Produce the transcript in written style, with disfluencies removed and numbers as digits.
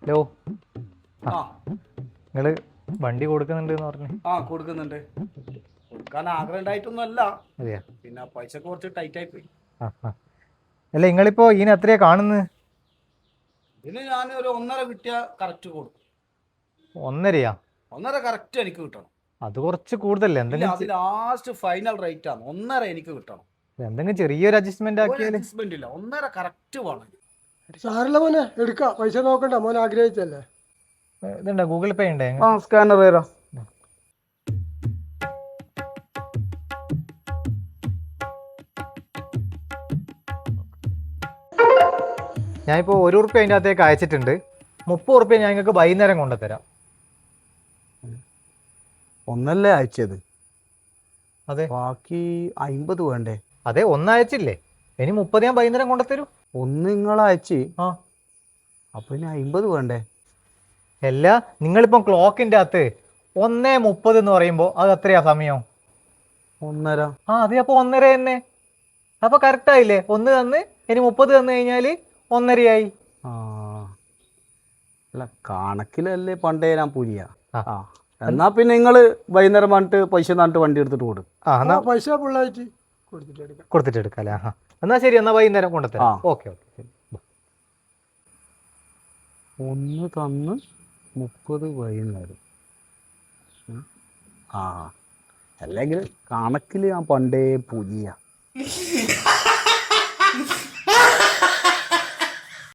Hello. ആ നിങ്ങള് വണ്ടി കൊടുക്കുന്നുണ്ട് എന്ന് പറഞ്ഞു. കൊടുക്കുന്നുണ്ട്. കൊടുക്കാൻ ആഗ്രഹം ഉണ്ടായിട്ടൊന്നുമല്ല, അതെയാ? പിന്നെ പൈസ കുറച്ച് ടൈറ്റ് ആയി പോയി. അല്ല നിങ്ങളിപ്പോ ഇതിന് എത്രയാ കാണുന്നത്? ഇതിന് ഞാൻ ഒരു 1.5 കിട്ടിയ കറക്റ്റ് കൊടുക്കും. 1.5? 1.5 കറക്റ്റ് എനിക്ക് കിട്ടണം. അത് കുറച്ച് കൂടുതലല്ലേ? ഇല്ല, അത് ലാസ്റ്റ് ഫൈനൽ റേറ്റ് ആണ്. 1.5 എനിക്ക് കിട്ടണം. എന്തെങ്കിലും ചെറിയൊരു അഡ്ജസ്റ്റ്മെന്റ് ഒരു ആക്കിയാല്. അഡ്ജസ്റ്റ്മെന്റ് ഇല്ല, 1.5 കറക്റ്റ് വേണം. സാറില്ല മോനെ, എടുക്കാം. പൈസ നോക്കണ്ട, മോൻ ആഗ്രഹിച്ചല്ലേ. ഇതുണ്ടോ ഗൂഗിൾ പേ ഉണ്ടേ? സ്കാനർ തരാം. ഞാനിപ്പോൾ 1 ഉറുപ്പ്യ അതിൻ്റെ അകത്തേക്ക് അയച്ചിട്ടുണ്ട്. 30 ഉറുപ്പ്യ ഞാൻ നിങ്ങൾക്ക് വൈകുന്നേരം കൊണ്ടുതരാം. ഒന്നല്ലേ അയച്ചത്? അതെ. ബാക്കി 50 വേണ്ടേ? അതെ, അയച്ചില്ലേ? ഇനി 30 ഞാൻ വൈകുന്നേരം കൊണ്ടുതരൂ. ഒന്ന് നിങ്ങൾ അയച്ച്, അപ്പൊ ഇനി 50 വേണ്ടേ? അല്ല, നിങ്ങളിപ്പം ക്ലോക്കിൻ്റെ അകത്ത് 1:30 എന്ന് പറയുമ്പോൾ അത് എത്രയാ സമയം? 1.5. അതെ, അപ്പോൾ 1.5 തന്നെ. അപ്പൊ കറക്റ്റ് ആയില്ലേ? 1 തന്ന് ഇനി 30 തന്നു കഴിഞ്ഞാല് 1.5 ആയി. അല്ല, കണക്കിലല്ലേ പണ്ടേ ഞാൻ പുലിയ. എന്നാ പിന്നെ നിങ്ങള് വൈകുന്നേരം വന്നിട്ട് പൈസ തന്നിട്ട് വണ്ടി എടുത്തിട്ട് കൊടുക്കും. പൈസ ഫുള്ളായിട്ട് കൊടുത്തിട്ട് എടുക്കാം അല്ലേ? എന്നാ ശരി, എന്നാ വൈകുന്നേരം കൊണ്ടുതരാം. ഓക്കെ ഓക്കെ ശരി. 1 തന്ന് 30 വൈകുന്നേരം. അല്ലെങ്കിൽ കണക്കിൽ ഞാൻ പണ്ടേ പുലിയ.